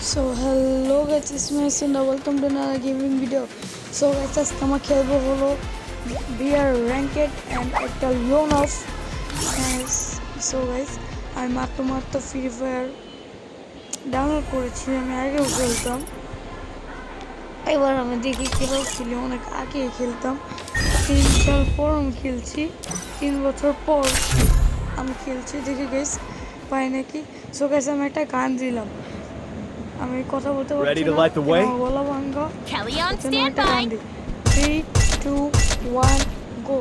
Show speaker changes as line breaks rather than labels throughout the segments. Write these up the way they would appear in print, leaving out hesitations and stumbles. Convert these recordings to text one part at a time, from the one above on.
So hello guys, it's me Sunda. Welcome to another gaming video. So guys, আজকে আমরা খেলবো হলো VR Ranked and একটা loan off. So guys, আমি মাত্র ফ্রি ফায়ার ডাউনলোড করেছি, আমি আগেও খেলতাম। এবার আমি দেখি কীভাবে খেলি, অনেক আগে খেলতাম, 3 সাল পর আমি খেলছি, 3 বছর পর আমি খেলছি। দেখি গাইস পাই নাকি। সো গাইস আমি একটা গান দিলাম, আমি কথা বলতে পারছি না, বলা ভাঙ্গ।
Kelly on standby.
3, 2, 1, go.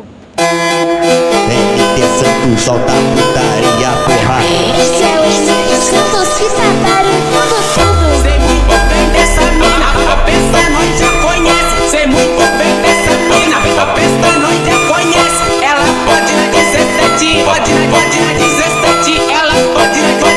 Vem descendo, solta a putaria, porra.
Esse é o Henrique Santos que tá barulhando tudo.
Sei muito bem dessa mina, a peça nós já conhece. Sei muito bem dessa mina, a peça nós já conhece. Ela pode na 17, pode na 17. Ela pode na 17.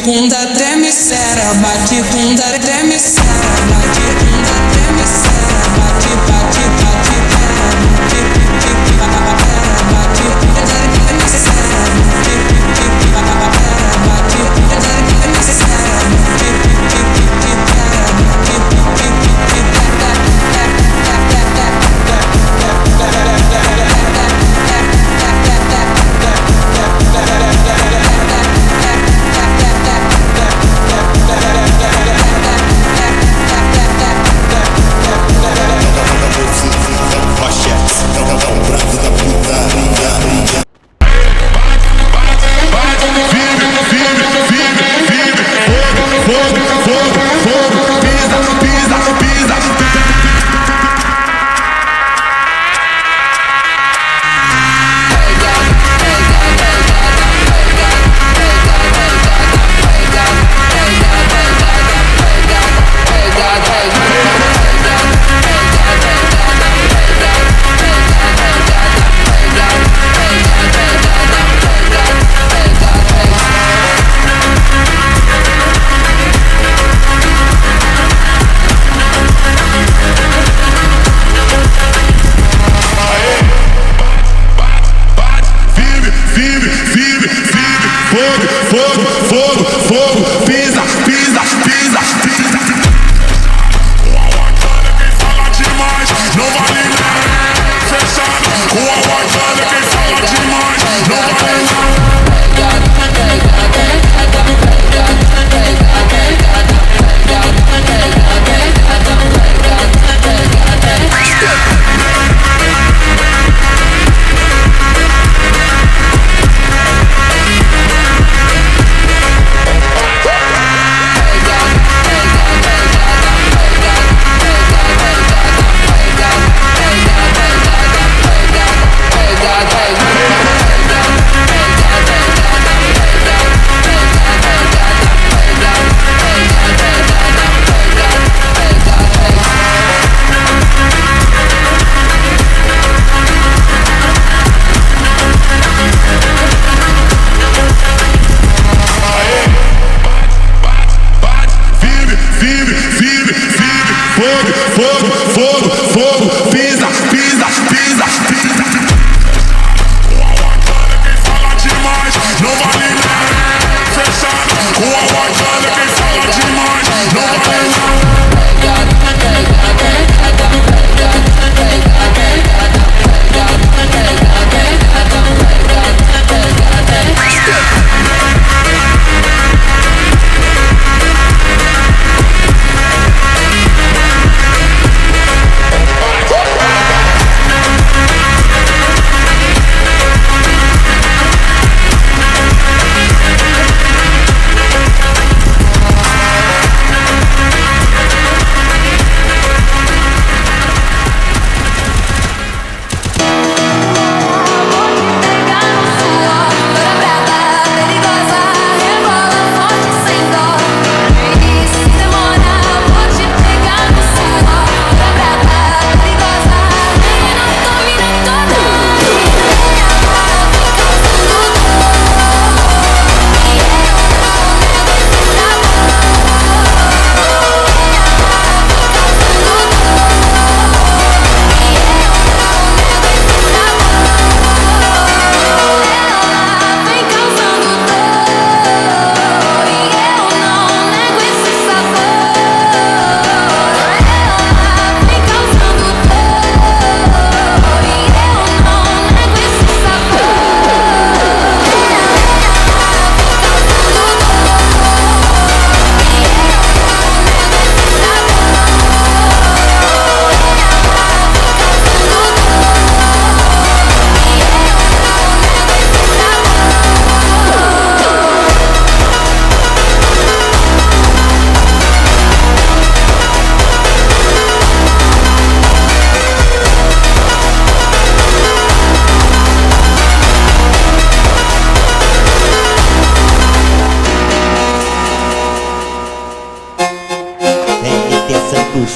Bunda treme sera, bate bunda treme sera, bate bunda treme sera, bate bate bate bate bate bunda treme sera, bate bate treme sera,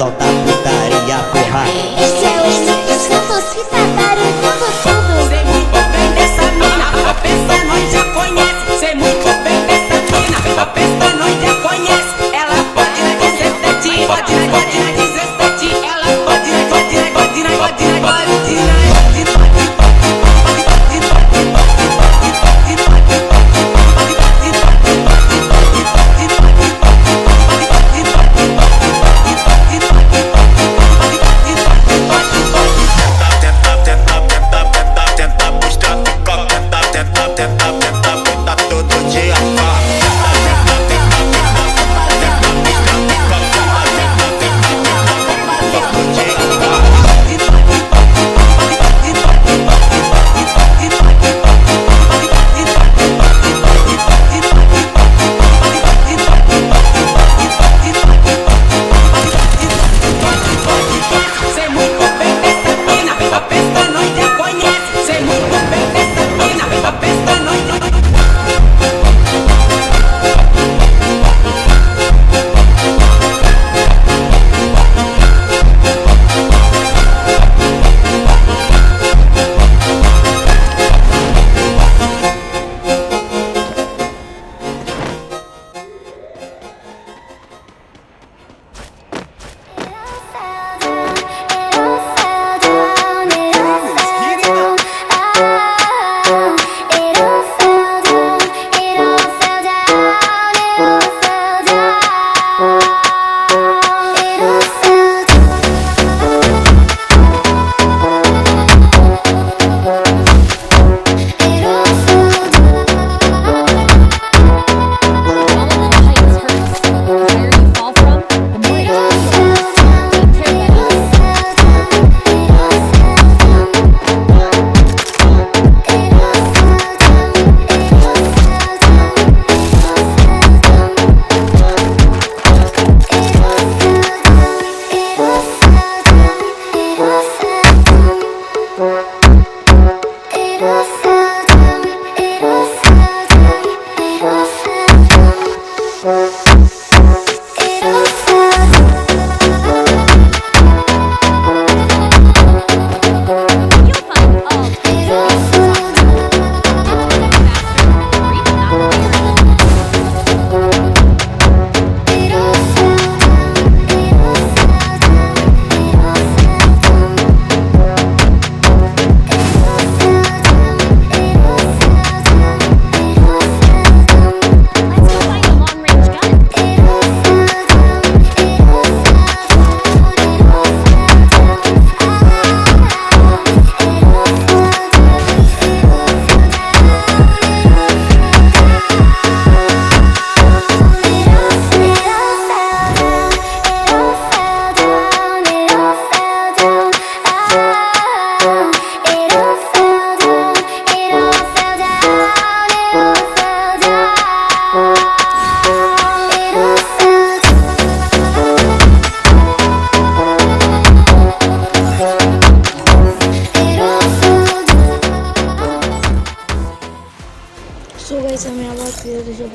solta putaria, porra.
Esse é o Simples Cantos que tá barulhando tudo.
Sei muito bem dessa mina, a peça nós já conhece. Sei muito bem dessa mina, a peça nós já conhece. Ela pode na 17, pode na 17. Ela pode na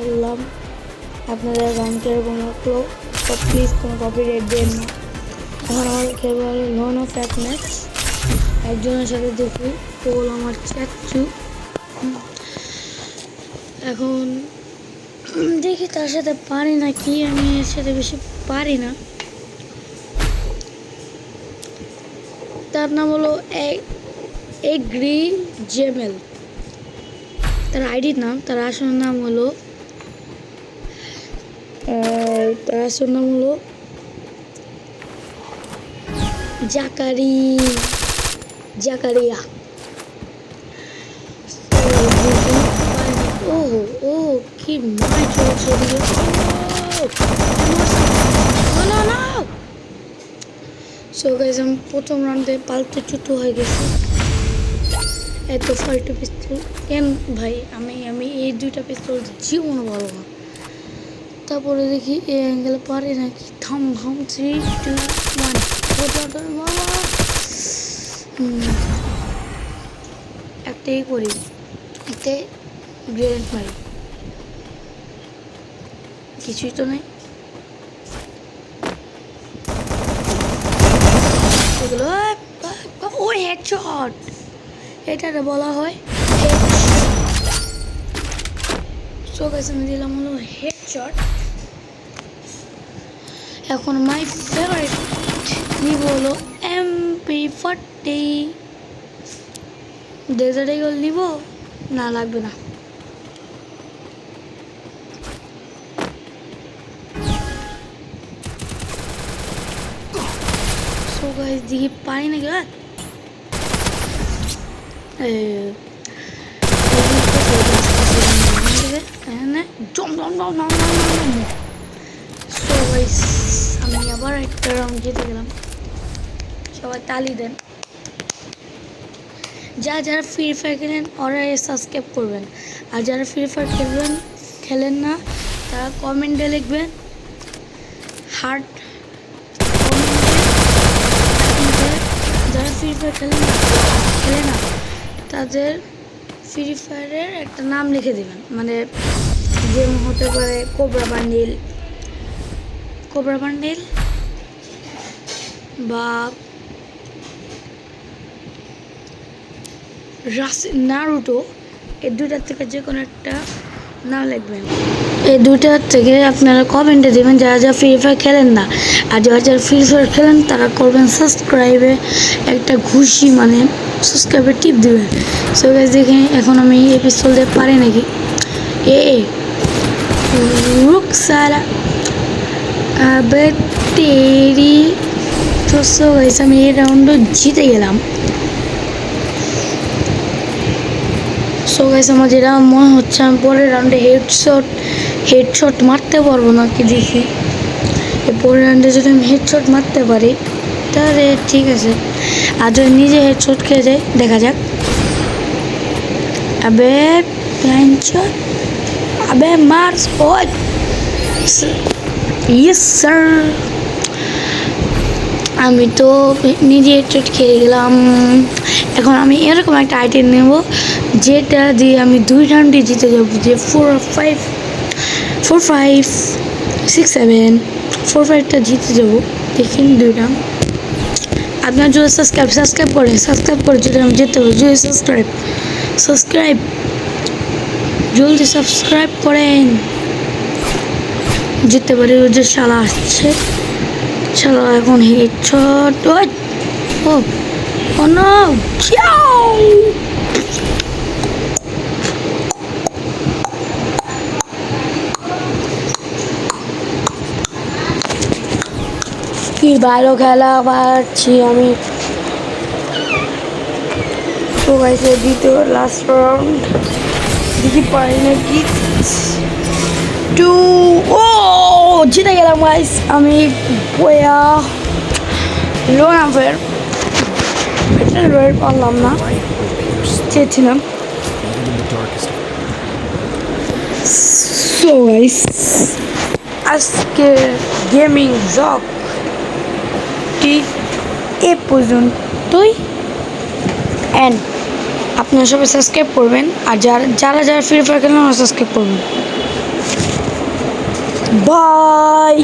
বললাম আপনাদের গান কীরকম লাগলো, তো প্লিজ কোনো কপিরাইট দেন না। এখন আমার খেলবো হলো লোন অফ হ্যাপিনেস। একজনের সাথে দেখি ও হলো আমার চাচ্চু। এখন দেখি তার সাথে পারি না কি, আমি এর সাথে বেশি পারি না। তার নাম হলো এগ্রি জেমেল, তার আইডির নাম। তার আসল নাম হলো জাকারিয়া। ও ও কি মার চলছে সো গাইস, আমি প্রথম রাউন্ডে পাল্টে চুটু হয়ে গেছি। এত ফাল্টু পিস্তল কেন ভাই, আমি এই দুইটা পিস্তল জীবনও ভালো না। তারপরে দেখি এই অ্যাঙ্গেলে পারে নাকি। থাম 3, 2, 1 একটাই করি, এতে গ্রেনেড মারি, কিছুই তো নেই। হয়ে গেল। ও হেডশট, এটাকে বলা হয় সো গাইস আমি দিলাম হলো হেডশট। এখন মাই ফেভারিট নিব হলো MP40। ডেজার্ট ইগল নিব না, লাগবে না। সো গাইস দেখি পারি নাকি। আমি আবার একটা রাউন্ড জিতে গেলাম। সবাই তালি দেন। যারা ফ্রি ফায়ার খেলেন ওরা সাবস্ক্রাইব করবেন, আর যারা ফ্রি ফায়ার খেলেন না তারা কমেন্টে লিখবেন হার্ট। যারা ফ্রি ফায়ার খেলে না তাদের ফ্রি ফায়ারের একটা নাম লিখে দেবেন, মানে যেমন হতে পারে কোবরা বান্ডিল বা নারুটো। এই দুইটার থেকে যে কোনো একটা নাম লিখবেন। এই দুইটার থেকে আপনারা কমেন্টে দেবেন যারা ফ্রি ফায়ার খেলেন না, আর যারা ফ্রি ফায়ার খেলেন তারা করবেন সাবস্ক্রাইবে একটা ঘুষি, মানে সাবস্ক্রাইবে টিপ দেবেন। সো গাইস দেখে এখন আমি এই পিস্তল দিয়ে পারি নাকি। रुक साला अबे तेरी। तो सो गाइस আমি এই রাউন্ড জিতে গেলাম। সো গাইস আমার যেটা মনে হচ্ছে আমি পরের রাউন্ডে হেডশট মারতে পারবো না কি দেখি। এই পরের রাউন্ডে যদি আমি হেডশট মারতে পারি তাহলে ঠিক আছে, আর যদি নিজে হেডশট খেয়ে যায় দেখা যাক। আবে প্যানশট, আবে মার স্পট। ইয়েস স্যার, আমি তো নিজে হেডশট খেয়ে গেলাম। এখন আমি এরকম একটা আইটেম নেব যেটা দিয়ে আমি 2 রাউন্ডে জিতে যাবো, যে 4, 5, 6, 7, 4, 5টা জিতে যাবো। দেখেন 2 রাউন্ড। আপনার যদি সাবস্ক্রাইব করে যদি আমি যেতে পারি, যদি সাবস্ক্রাইব জলদি সাবস্ক্রাইব করেন, যেতে পারি। ওই যে শালা আসছে, শালা এখন হেডশট। ও নো, কি ভালো খেলা পাচ্ছি আমি। তো গাইছে দ্বিতীয় লাস্ট রাউন্ড দেখি পারি নাকি। 2 ও জিতে গেলাম গাইস আমি। বয়া লোনাফের বেটার পারলাম না, চেয়েছিলাম। সো গাইস আজকে গেমিং জগটি এ পর্যন্তই। অ্যান্ড আপনারা সবাই সাবস্ক্রাইব করবেন, আর যারা ফ্রি ফায়ার খেলেন সাবস্ক্রাইব করবেন। বাই।